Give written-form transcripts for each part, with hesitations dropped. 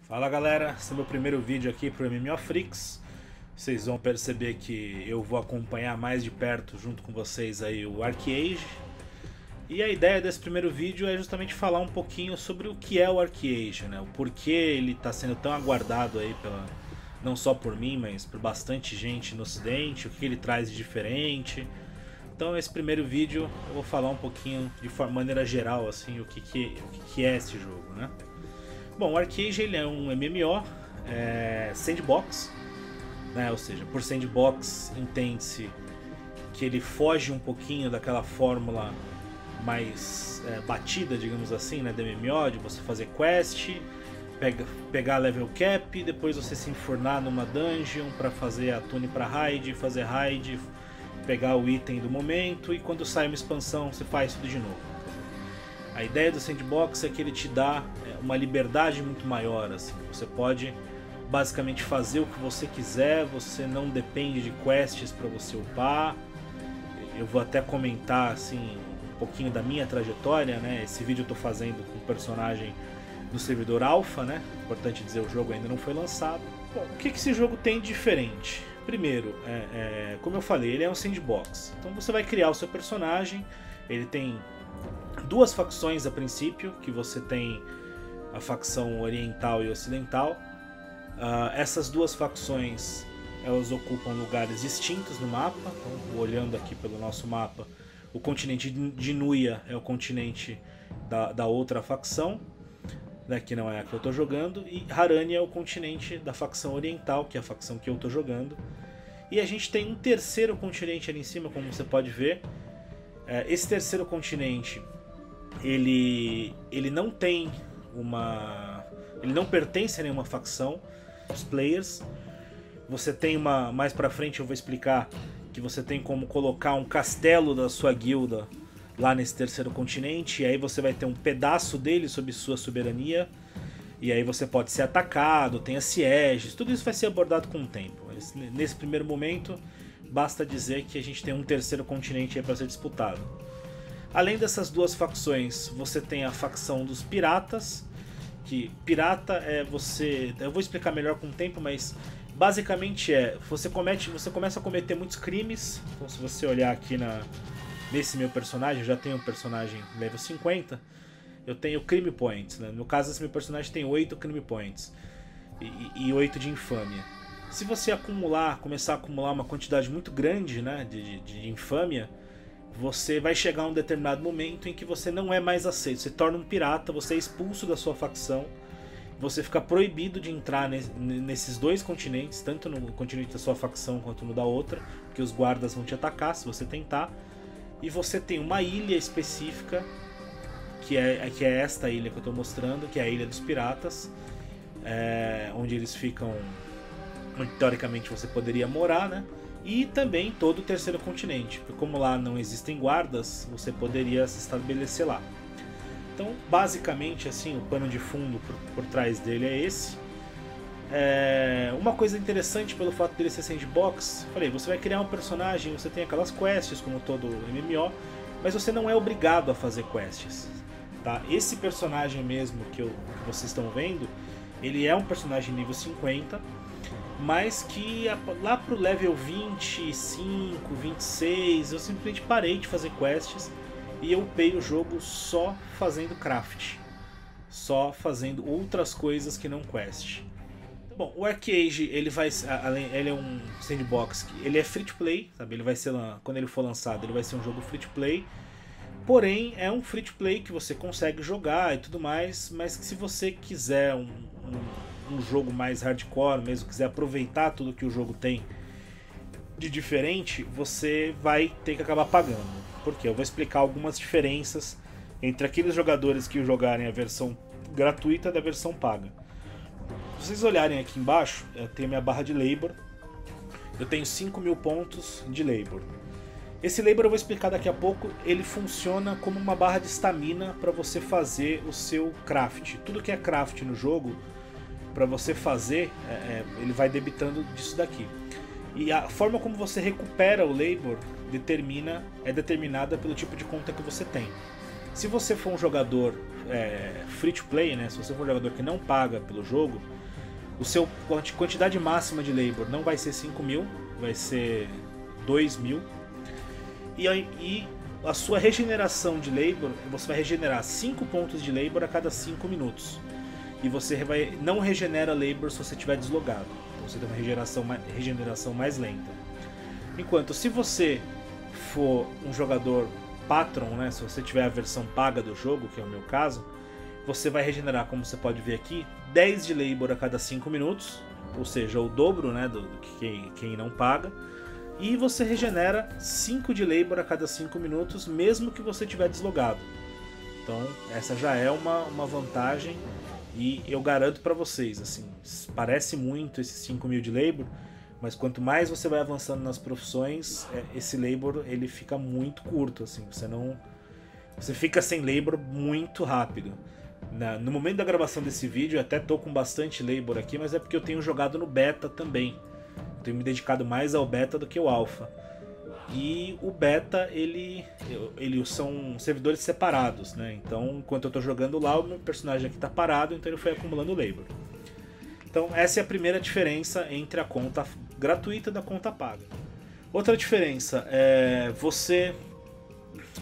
Fala galera, esse é meu primeiro vídeo aqui pro MMO Freaks. Vocês vão perceber que eu vou acompanhar mais de perto junto com vocês aí o ArcheAge. E a ideia desse primeiro vídeo é justamente falar um pouquinho sobre o que é o ArcheAge, né? O porquê ele está sendo tão aguardado aí não só por mim, mas por bastante gente no ocidente, o que ele traz de diferente. Então esse primeiro vídeo eu vou falar um pouquinho de maneira geral assim o que é esse jogo, né? Bom, o ArcheAge ele é um MMO sandbox, né? Ou seja, por sandbox entende-se que ele foge um pouquinho daquela fórmula mais batida, digamos assim, né, do MMO, de você fazer quest, pegar level cap, depois você se enfurnar numa dungeon para fazer a tune para raid, fazer raid, pegar o item do momento e quando sai uma expansão você faz tudo de novo. A ideia do sandbox é que ele te dá uma liberdade muito maior, assim. Você pode basicamente fazer o que você quiser, você não depende de quests para você upar. Eu vou até comentar assim um pouquinho da minha trajetória, né? Esse vídeo eu estou fazendo com o personagem no servidor alpha, né? Importante dizer, o jogo ainda não foi lançado. Bom, o que esse jogo tem de diferente? Primeiro, como eu falei, ele é um sandbox. Então você vai criar o seu personagem, ele tem duas facções a princípio, que você tem a facção oriental e ocidental. Essas duas facções elas ocupam lugares distintos no mapa. Então, olhando aqui pelo nosso mapa, o continente de Nuia é o continente da outra facção, né, que não é a que eu estou jogando, e Harania é o continente da facção oriental, que é a facção que eu estou jogando. E a gente tem um terceiro continente ali em cima, como você pode ver. Esse terceiro continente ele não tem ele não pertence a nenhuma facção dos players. Você tem mais pra frente eu vou explicar que você tem como colocar um castelo da sua guilda lá nesse terceiro continente, e aí você vai ter um pedaço dele sob sua soberania, e aí você pode ser atacado, tem as sieges, tudo isso vai ser abordado com o tempo. Nesse primeiro momento basta dizer que a gente tem um terceiro continente aí para ser disputado. Além dessas duas facções, você tem a facção dos piratas, que pirata é você... Eu vou explicar melhor com o tempo, mas basicamente você começa a cometer muitos crimes. Então se você olhar aqui nesse meu personagem, eu já tenho um personagem level 50, eu tenho crime points, né? No caso esse meu personagem tem 8 crime points e 8 de infâmia. Se você começar a acumular uma quantidade muito grande, né, de infâmia, você vai chegar a um determinado momento em que você não é mais aceito, você torna um pirata, você é expulso da sua facção, você fica proibido de entrar nesses dois continentes, tanto no continente da sua facção quanto no da outra, porque os guardas vão te atacar se você tentar, e você tem uma ilha específica, que é esta ilha que eu estou mostrando, que é a Ilha dos Piratas, onde eles ficam, onde teoricamente você poderia morar, né? E também todo o terceiro continente, porque como lá não existem guardas, você poderia se estabelecer lá. Então, basicamente, assim, o pano de fundo por trás dele é esse. Uma coisa interessante pelo fato dele ser sandbox, falei, você vai criar um personagem, você tem aquelas quests como todo MMO, mas você não é obrigado a fazer quests, tá? Esse personagem mesmo que vocês estão vendo, ele é um personagem nível 50, mas que lá pro level 25, 26, eu simplesmente parei de fazer quests e eu upei o jogo só fazendo craft, só fazendo outras coisas que não quest. Bom, o ArcheAge ele é um sandbox, ele é free to play, sabe? Ele vai ser quando ele for lançado, ele vai ser um jogo free to play. Porém, é um free to play que você consegue jogar e tudo mais, mas que se você quiser um jogo mais hardcore, mesmo quiser aproveitar tudo que o jogo tem de diferente, você vai ter que acabar pagando. Por quê? Eu vou explicar algumas diferenças entre aqueles jogadores que jogarem a versão gratuita da versão paga. Se vocês olharem aqui embaixo, eu tenho minha barra de labor, eu tenho 5.000 pontos de labor. Esse labor eu vou explicar daqui a pouco, ele funciona como uma barra de estamina para você fazer o seu craft. Tudo que é craft no jogo, para você fazer, ele vai debitando disso daqui. E a forma como você recupera o labor é determinada pelo tipo de conta que você tem. Se você for um jogador free to play, né, se você for um jogador que não paga pelo jogo, o seu quantidade máxima de labor não vai ser 5.000, vai ser 2.000. E a sua regeneração de labor, você vai regenerar 5 pontos de labor a cada 5 minutos. E você não regenera labor se você estiver deslogado. Então você tem uma regeneração mais lenta. Enquanto se você for um jogador Patron, né, se você tiver a versão paga do jogo, que é o meu caso, você vai regenerar, como você pode ver aqui, 10 de labor a cada 5 minutos, ou seja, o dobro, né, do que quem não paga. E você regenera 5 de labor a cada 5 minutos, mesmo que você estiver deslogado. Então essa já é uma vantagem, e eu garanto para vocês, assim, parece muito esses 5.000 de labor, mas quanto mais você vai avançando nas profissões, esse labor ele fica muito curto, assim, você fica sem labor muito rápido. No momento da gravação desse vídeo eu até tô com bastante labor aqui, mas é porque eu tenho jogado no beta também. Eu tenho me dedicado mais ao beta do que ao alpha. E o beta, ele são servidores separados, né? Então, enquanto eu tô jogando lá, o meu personagem aqui tá parado, então ele foi acumulando labor. Então, essa é a primeira diferença entre a conta gratuita e da conta paga. Outra diferença é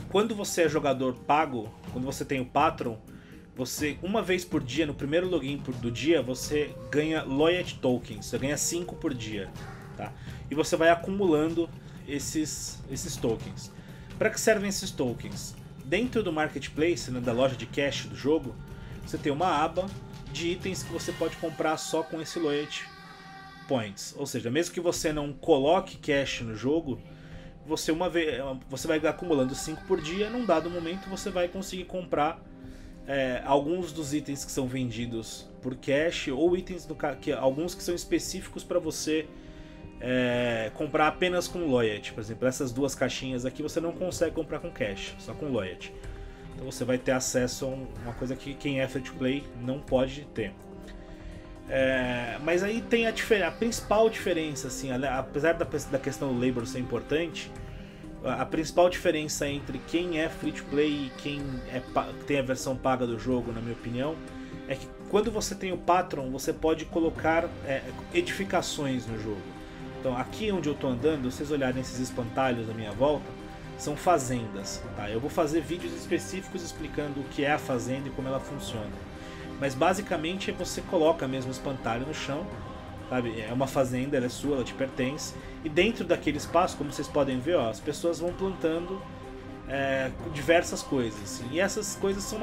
quando você é jogador pago, quando você tem o Patron, você, uma vez por dia, no primeiro login do dia, você ganha Loyalty Tokens, você ganha 5 por dia, tá? E você vai acumulando esses tokens. Para que servem esses tokens? Dentro do Marketplace, né, da loja de cash do jogo, você tem uma aba de itens que você pode comprar só com esse Loyalty Points. Ou seja, mesmo que você não coloque cash no jogo, você vai acumulando 5 por dia, num dado momento você vai conseguir comprar alguns dos itens que são vendidos por cash, ou itens alguns que são específicos para você comprar apenas com loyalty. Por exemplo, essas duas caixinhas aqui você não consegue comprar com cash, só com loyalty. Então você vai ter acesso a uma coisa que quem é free to play não pode ter. Mas aí tem a principal diferença, assim, apesar da questão do labor ser importante, a principal diferença entre quem é free to play e quem tem a versão paga do jogo, na minha opinião, é que quando você tem o Patron, você pode colocar edificações no jogo. Então aqui onde eu estou andando, se vocês olharem esses espantalhos à minha volta, são fazendas, tá? Eu vou fazer vídeos específicos explicando o que é a fazenda e como ela funciona. Mas basicamente você coloca mesmo o espantalho no chão, sabe? É uma fazenda, ela é sua, ela te pertence. E dentro daquele espaço, como vocês podem ver, ó, as pessoas vão plantando diversas coisas. Assim. E essas coisas são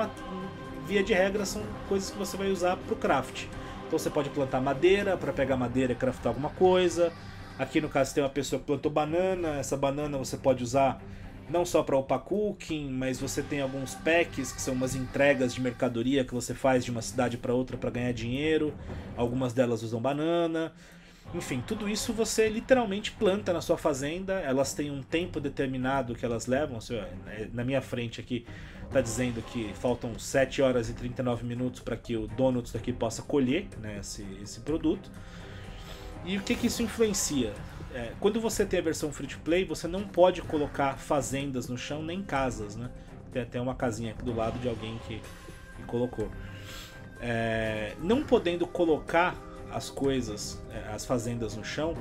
via de regra, são coisas que você vai usar para o craft. Então você pode plantar madeira para pegar madeira e craftar alguma coisa. Aqui no caso tem uma pessoa que plantou banana, essa banana você pode usar não só para upar cooking, mas você tem alguns packs que são umas entregas de mercadoria que você faz de uma cidade para outra para ganhar dinheiro. Algumas delas usam banana. Enfim, tudo isso você literalmente planta na sua fazenda. Elas têm um tempo determinado que elas levam. Na minha frente aqui está dizendo que faltam 7 horas e 39 minutos para que o dono disso aqui possa colher, né, esse produto. E o que isso influencia? Quando você tem a versão free to play, você não pode colocar fazendas no chão, nem casas, né? Tem até uma casinha aqui do lado de alguém que colocou. Não podendo colocar as coisas, as fazendas no chão,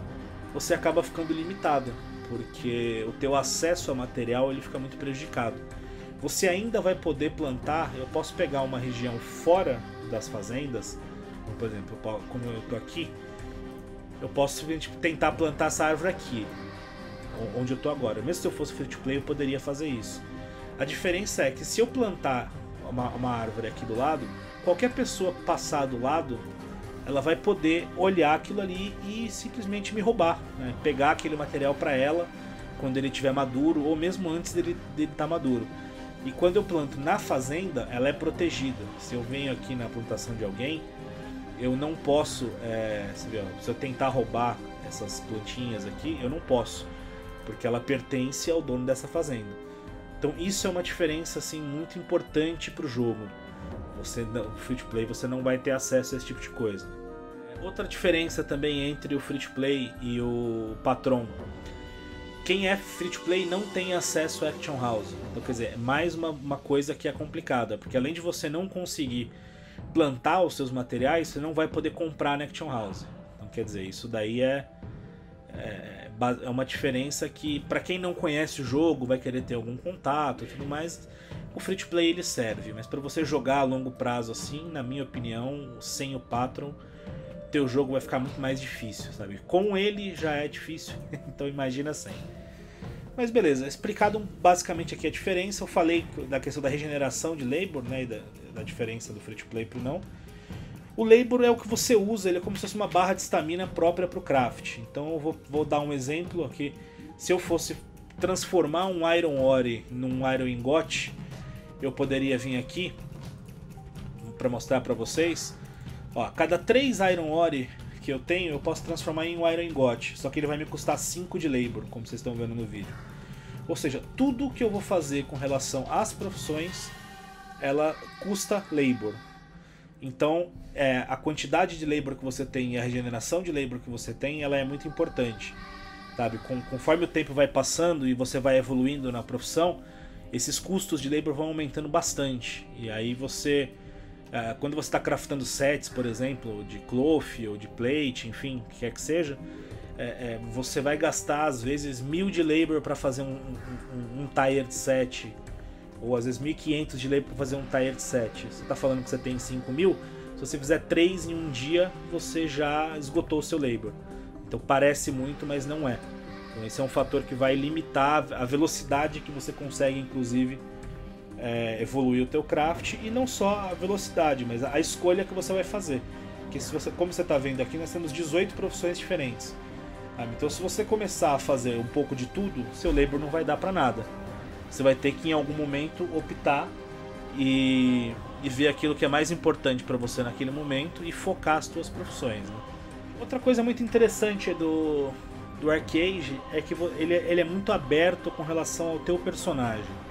você acaba ficando limitado, porque o teu acesso a material ele fica muito prejudicado. Você ainda vai poder plantar, eu posso pegar uma região fora das fazendas, por exemplo, como eu estou aqui, eu posso tentar plantar essa árvore aqui, onde eu estou agora. Mesmo se eu fosse free to play, eu poderia fazer isso. A diferença é que se eu plantar uma árvore aqui do lado, qualquer pessoa passar do lado, ela vai poder olhar aquilo ali e simplesmente me roubar, né? Pegar aquele material para ela quando ele estiver maduro, ou mesmo antes dele estar maduro. E quando eu planto na fazenda, ela é protegida. Se eu venho aqui na plantação de alguém, eu não posso, se eu tentar roubar essas plantinhas aqui, eu não posso, porque ela pertence ao dono dessa fazenda. Então isso é uma diferença assim, muito importante para o jogo. No free to play você não vai ter acesso a esse tipo de coisa. Outra diferença também entre o free to play e o Patron. quem é free to play não tem acesso a Action House. Então, quer dizer, é mais uma coisa que é complicada, porque além de você não conseguir plantar os seus materiais, você não vai poder comprar na Action House. Então, quer dizer, isso daí é uma diferença que, para quem não conhece o jogo, vai querer ter algum contato e tudo mais, o free to play ele serve, mas para você jogar a longo prazo assim, na minha opinião, sem o Patron, teu jogo vai ficar muito mais difícil, sabe? Com ele já é difícil, então imagina sem. Mas beleza, explicado basicamente aqui a diferença. Eu falei da questão da regeneração de Labor, né, e da diferença do free to play pro não. O Labor é o que você usa, ele é como se fosse uma barra de estamina própria para o craft. Então eu vou dar um exemplo aqui. Se eu fosse transformar um Iron Ore num Iron Ingot, eu poderia vir aqui para mostrar para vocês. Ó, cada 3 Iron Ore que eu tenho, eu posso transformar em um Iron Ingot. Só que ele vai me custar 5 de Labor, como vocês estão vendo no vídeo. Ou seja, tudo que eu vou fazer com relação às profissões, ela custa Labor. Então, a quantidade de Labor que você tem e a regeneração de Labor que você tem, ela é muito importante. Sabe? Conforme o tempo vai passando e você vai evoluindo na profissão, esses custos de Labor vão aumentando bastante. E aí você, quando você está craftando sets, por exemplo, de cloth ou de plate, enfim, o que quer que seja, você vai gastar às vezes 1000 de Labor para fazer um tired set, ou às vezes 1500 de Labor para fazer um tired set. Você está falando que você tem 5000, se você fizer 3 em um dia, você já esgotou o seu Labor. Então parece muito, mas não é. Então esse é um fator que vai limitar a velocidade que você consegue, inclusive, evoluir o teu craft, e não só a velocidade, mas a escolha que você vai fazer. Porque como você está vendo aqui, nós temos 18 profissões diferentes. Então se você começar a fazer um pouco de tudo, seu Labor não vai dar para nada. Você vai ter que em algum momento optar e ver aquilo que é mais importante para você naquele momento e focar as suas profissões, né? Outra coisa muito interessante do Arcade é que ele é muito aberto com relação ao teu personagem.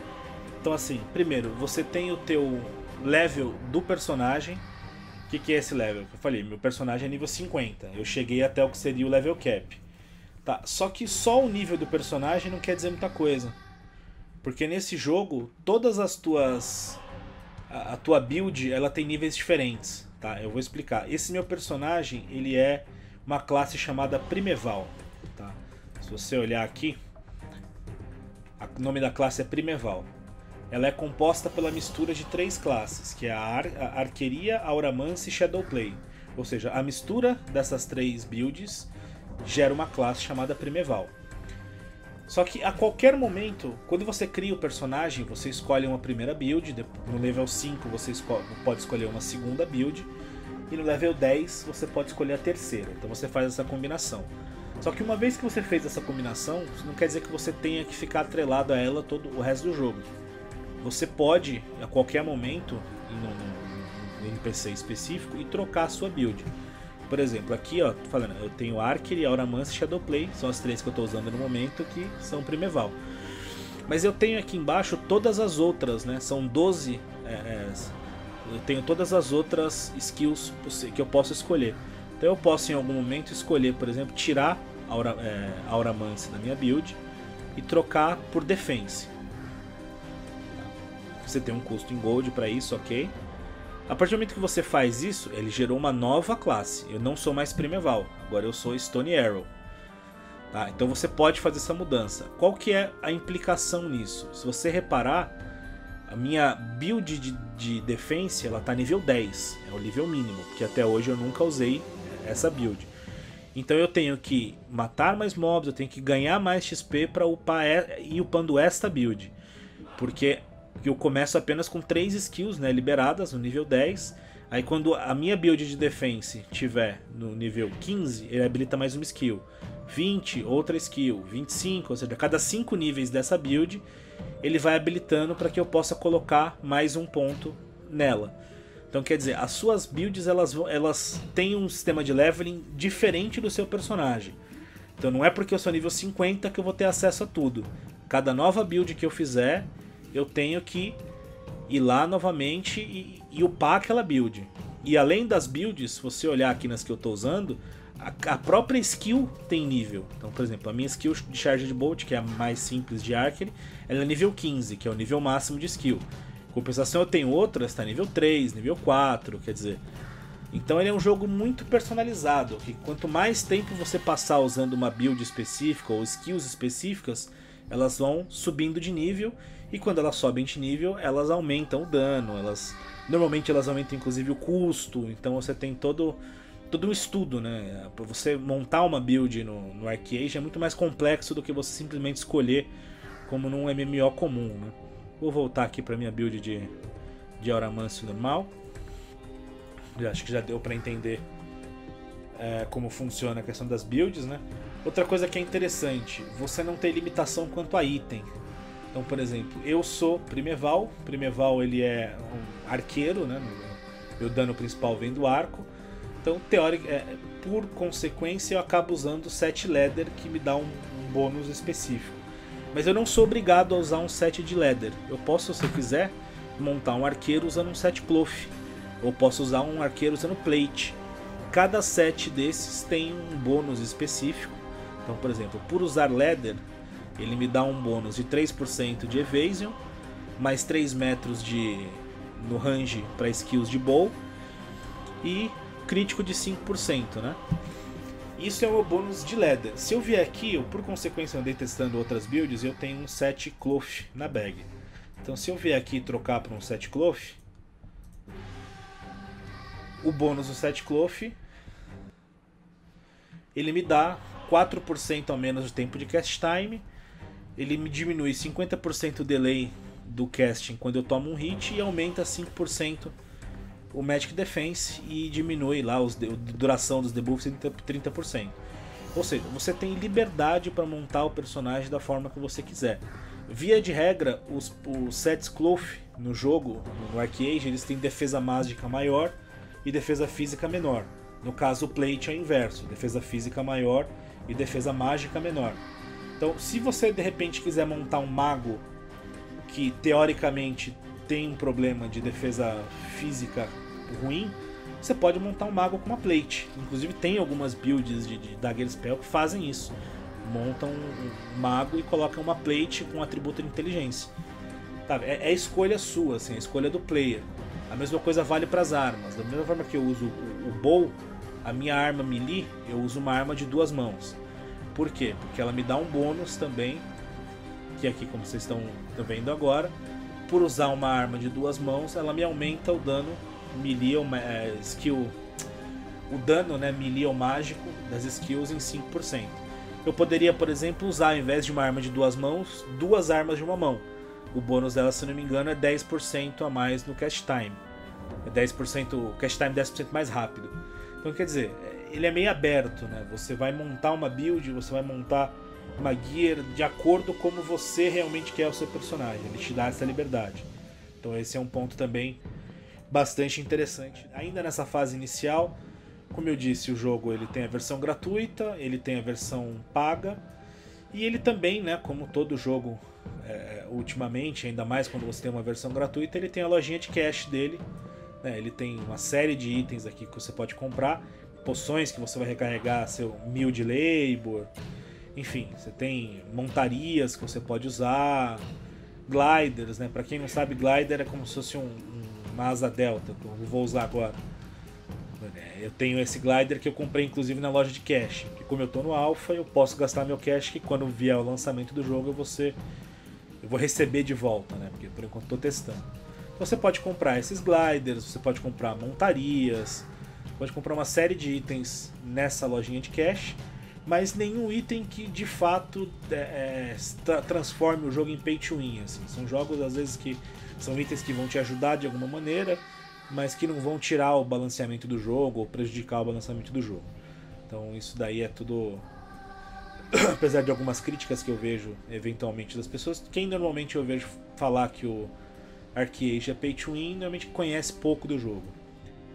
Então assim, primeiro, você tem o teu level do personagem. O que é esse level? Eu falei, meu personagem é nível 50. Eu cheguei até o que seria o level cap. Tá? Só que só o nível do personagem não quer dizer muita coisa. Porque nesse jogo, todas as tuas... A tua build, ela tem níveis diferentes, tá? Eu vou explicar. Esse meu personagem, ele é uma classe chamada Primeval, tá? Se você olhar aqui, o nome da classe é Primeval. Ela é composta pela mistura de 3 classes, que é a Arqueria, Auramancy e Shadowplay. Ou seja, a mistura dessas 3 builds gera uma classe chamada Primeval. Só que a qualquer momento, quando você cria o personagem, você escolhe uma primeira build, no level 5 você pode escolher uma segunda build, e no level 10 você pode escolher a terceira. Então você faz essa combinação. Só que uma vez que você fez essa combinação, isso não quer dizer que você tenha que ficar atrelado a ela todo o resto do jogo. Você pode, a qualquer momento, ir no NPC específico e trocar a sua build. Por exemplo, aqui ó, tô falando, eu tenho Archer, Auramancy e Shadowplay, são as 3 que eu estou usando no momento, que são Primeval. Mas eu tenho aqui embaixo todas as outras, né? São 12. Eu tenho todas as outras skills que eu posso escolher. Então eu posso em algum momento escolher, por exemplo, tirar a Auramancy da minha build e trocar por Defense. Você tem um custo em Gold para isso, ok? A partir do momento que você faz isso, ele gerou uma nova classe. Eu não sou mais Primeval, agora eu sou Stone Arrow. Tá? Então você pode fazer essa mudança. Qual que é a implicação nisso? Se você reparar, a minha build de defense ela tá nível 10, é o nível mínimo, porque até hoje eu nunca usei essa build. Então eu tenho que matar mais mobs, eu tenho que ganhar mais XP para upar e upando esta build. Porque eu começo apenas com 3 skills, né, liberadas no nível 10. Aí quando a minha build de defense tiver no nível 15, ele habilita mais uma skill. 20, outra skill. 25, ou seja, a cada 5 níveis dessa build, ele vai habilitando para que eu possa colocar mais um ponto nela. Então quer dizer, as suas builds elas têm um sistema de leveling diferente do seu personagem. Então não é porque eu sou nível 50 que eu vou ter acesso a tudo. Cada nova build que eu fizer, eu tenho que ir lá novamente e upar aquela build. E além das builds, se você olhar aqui nas que eu estou usando, a própria skill tem nível. Então, por exemplo, a minha skill de Charged Bolt, que é a mais simples de Archery, ela é nível 15, que é o nível máximo de skill. Em compensação, eu tenho outras, tá nível 3, nível 4, quer dizer... Então ele é um jogo muito personalizado, que quanto mais tempo você passar usando uma build específica ou skills específicas, elas vão subindo de nível, e quando elas sobem de nível, elas aumentam o dano, normalmente elas aumentam inclusive o custo, então você tem todo um estudo, né? Para você montar uma build no ArcheAge é muito mais complexo do que você simplesmente escolher como num MMO comum, né? Vou voltar aqui para minha build de Auramancio normal. Eu acho que já deu para entender como funciona a questão das builds, né? Outra coisa que é interessante, você não tem limitação quanto a item. Então, por exemplo, eu sou Primeval. Primeval ele é um arqueiro, né? Meu dano principal vem do arco. Então, por consequência, eu acabo usando 7 Leather, que me dá um bônus específico. Mas eu não sou obrigado a usar um 7 de Leather. Eu posso, se eu quiser, montar um arqueiro usando um 7 Cloth. Ou posso usar um arqueiro usando Plate. Cada set desses tem um bônus específico. Então, por exemplo, por usar Leather, ele me dá um bônus de 3% de Evasion, mais 3 metros no range para skills de bow, e crítico de 5%, né? Isso é o meu bônus de Leather. Se eu vier aqui, eu por consequência andei testando outras builds, eu tenho um 7 Cloth na bag. Então se eu vier aqui e trocar para um 7 Cloth, o bônus do 7 Cloth, ele me dá 4% a menos de tempo de cast time, ele me diminui 50% o delay do casting quando eu tomo um hit e aumenta 5% o Magic Defense e diminui lá a duração dos debuffs em 30%. Ou seja, você tem liberdade para montar o personagem da forma que você quiser. Via de regra, os sets Cloth no jogo, no ArcheAge, eles têm defesa mágica maior e defesa física menor. No caso, o Plate é o inverso, defesa física maior e defesa mágica menor. Então, se você de repente quiser montar um mago que teoricamente tem um problema de defesa física ruim, você pode montar um mago com uma Plate. Inclusive tem algumas builds de Dagger Spell que fazem isso. Montam um mago e colocam uma Plate com atributo de inteligência. Tá, é escolha sua, assim, é escolha do player. A mesma coisa vale para as armas. Da mesma forma que eu uso o bow, a minha arma melee, eu uso uma arma de 2 mãos. Por quê? Porque ela me dá um bônus também, que aqui como vocês estão vendo agora, por usar uma arma de 2 mãos, ela me aumenta o dano melee, skill, o dano, né, melee ou mágico das skills em 5%. Eu poderia, por exemplo, usar, ao invés de uma arma de 2 mãos, 2 armas de uma mão. O bônus dela, se não me engano, é 10% a mais no cast time. É 10%, o cast time 10% mais rápido. Então, quer dizer, ele é meio aberto, né? Você vai montar uma build, você vai montar uma gear de acordo com como você realmente quer o seu personagem. Ele te dá essa liberdade. Então esse é um ponto também bastante interessante. Ainda nessa fase inicial, como eu disse, o jogo ele tem a versão gratuita, ele tem a versão paga, e ele também, né, como todo jogo ultimamente, ainda mais quando você tem uma versão gratuita, ele tem a lojinha de cash dele, né? Ele tem uma série de itens aqui que você pode comprar, poções que você vai recarregar seu 1000 de labor, enfim, você tem montarias que você pode usar, gliders, né? Para quem não sabe, glider é como se fosse uma asa delta, que eu vou usar agora. Eu tenho esse glider que eu comprei inclusive na loja de cash, que como eu tô no alpha, eu posso gastar meu cash, que quando vier o lançamento do jogo eu vou receber de volta, né? Porque por enquanto estou testando. Então você pode comprar esses gliders, você pode comprar montarias, pode comprar uma série de itens nessa lojinha de cash, mas nenhum item que de fato transforme o jogo em pay to win. Assim. São jogos às vezes que são itens que vão te ajudar de alguma maneira, mas que não vão tirar o balanceamento do jogo ou prejudicar o balanceamento do jogo. Então isso daí é tudo... Apesar de algumas críticas que eu vejo eventualmente das pessoas, quem normalmente eu vejo falar que o ArcheAge é pay to win, normalmente conhece pouco do jogo.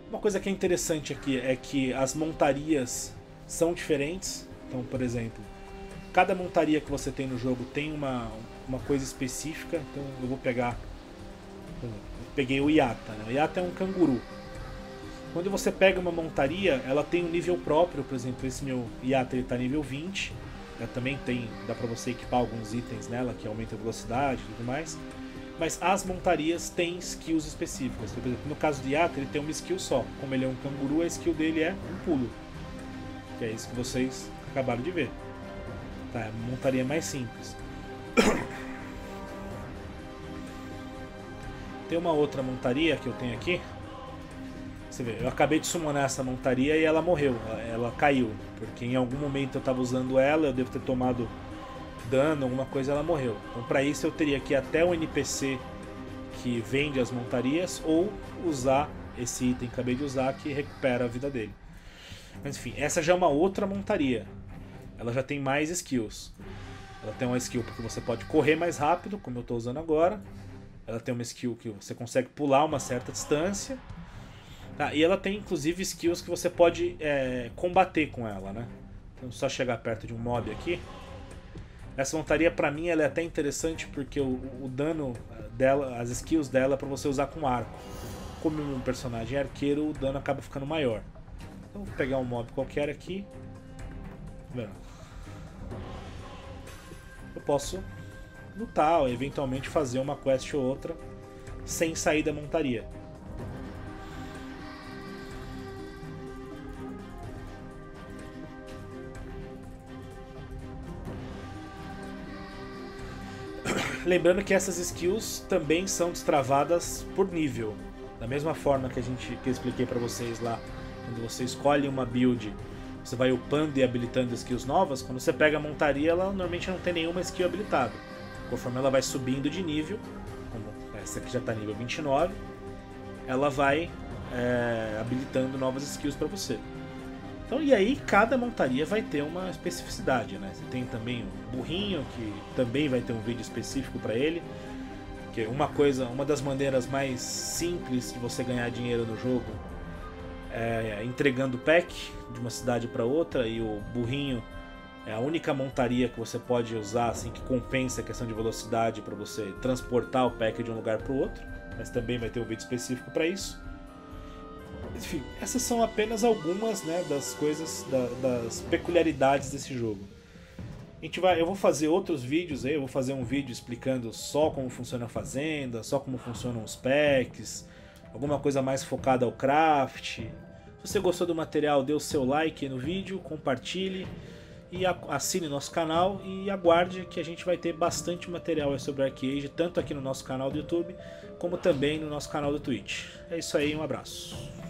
Uma coisa que é interessante aqui é que as montarias são diferentes. Então, por exemplo, cada montaria que você tem no jogo tem uma coisa específica. Então eu vou pegar... Eu peguei o Yatta, né? O Yatta é um canguru. Quando você pega uma montaria, ela tem um nível próprio. Por exemplo, esse meu Yatra está nível 20. Também dá pra você equipar alguns itens nela que aumentam a velocidade e tudo mais. Mas as montarias têm skills específicas. Por exemplo, no caso do Yatra, ele tem uma skill só. Como ele é um canguru, a skill dele é um pulo. Que é isso que vocês acabaram de ver. Tá, é uma montaria mais simples. Tem uma outra montaria que eu tenho aqui. Você vê, eu acabei de summonar essa montaria e ela morreu, ela caiu. Porque em algum momento eu estava usando ela, eu devo ter tomado dano, alguma coisa, ela morreu. Então para isso eu teria que ir até o NPC que vende as montarias ou usar esse item que acabei de usar que recupera a vida dele. Mas enfim, essa já é uma outra montaria. Ela já tem mais skills. Ela tem uma skill porque você pode correr mais rápido, como eu estou usando agora. Ela tem uma skill que você consegue pular uma certa distância. Tá, e ela tem inclusive skills que você pode combater com ela, né? Então só chegar perto de um mob aqui. Essa montaria pra mim ela é até interessante porque o dano dela, as skills dela é pra você usar com arco. Como um personagem é arqueiro, o dano acaba ficando maior. Então vou pegar um mob qualquer aqui. Eu posso lutar ou eventualmente fazer uma quest ou outra sem sair da montaria. Lembrando que essas skills também são destravadas por nível. Da mesma forma que eu expliquei pra vocês lá, quando você escolhe uma build, você vai upando e habilitando skills novas. Quando você pega a montaria, ela normalmente não tem nenhuma skill habilitada. Conforme ela vai subindo de nível, como essa aqui já está nível 29, ela vai habilitando novas skills para você. Então, e aí cada montaria vai ter uma especificidade, né? Você tem também o burrinho, que também vai ter um vídeo específico para ele. Que é uma das maneiras mais simples de você ganhar dinheiro no jogo é entregando pack de uma cidade para outra, e o burrinho é a única montaria que você pode usar assim que compensa a questão de velocidade para você transportar o pack de um lugar para o outro, mas também vai ter um vídeo específico para isso. Enfim, essas são apenas algumas, né, das coisas, das peculiaridades desse jogo. Eu vou fazer outros vídeos aí, eu vou fazer um vídeo explicando só como funciona a fazenda, só como funcionam os packs, alguma coisa mais focada ao craft. Se você gostou do material, dê o seu like no vídeo, compartilhe e assine nosso canal e aguarde que a gente vai ter bastante material sobre ArcheAge, tanto aqui no nosso canal do YouTube, como também no nosso canal do Twitch. É isso aí, um abraço.